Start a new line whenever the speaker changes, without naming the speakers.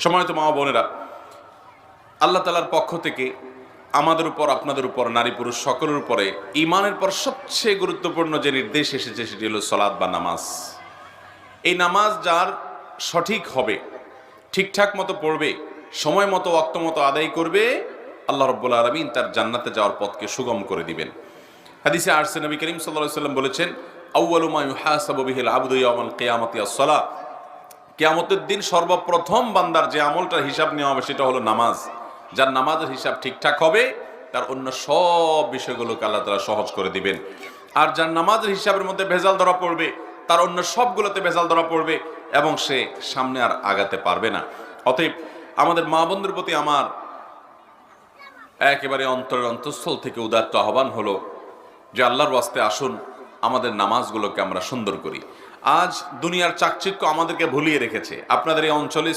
সম্মানিত মা বোনেরা, আল্লাহ তাআলার পক্ষ থেকে আমাদের উপর, আপনাদের উপর, নারী পুরুষ সকলের উপরে ঈমানের পর সবচেয়ে গুরুত্বপূর্ণ যে নির্দেশ এসেছে সেটি হলো সালাত বা নামাজ। এই নামাজ যার সঠিক হবে, ঠিকঠাক মতো পড়বে, সময় মতো ওয়াক্ত মতো আদায় করবে, আল্লাহ রাব্বুল আলামিন তার জান্নাতে যাওয়ার পথকে সুগম করে দিবেন। হাদিসে আসছে, নবী করিম সাল্লাল্লাহু আলাইহি ওয়াসাল্লাম বলেছেন, আউয়ালু মা ইউহাসাবু বিহিল আবদু ইয়াওমাল কিয়ামাতি আস-সালাহ। কিয়ামতের দিন সর্বপ্রথম বান্দার যে আমলটার হিসাব নেওয়া হবে সেটা হলো নামাজ। যার নামাজের হিসাব ঠিকঠাক হবে তার অন্য সব বিষয়গুলোকে আল্লাহ তাআলা সহজ করে দিবেন। আর যার নামাজের হিসাবের মধ্যে ভেজাল ধরা পড়বে তার অন্য সবগুলোতে ভেজাল ধরা পড়বে এবং সে সামনে আর আগাতে পারবে না। অতএব আমাদের মা বোনদের প্রতি আমার একেবারে অন্তরের অন্তঃস্থল থেকে উদাত্ত আহ্বান হলো যে আল্লাহর ওয়াস্তে আসুন আমাদের নামাজগুলোকে আমরা সুন্দর করি। আজ দুনিয়ার চাকচিক্য আমাদেরকে ভুলিয়ে রেখেছে। আপনাদের এই অঞ্চলে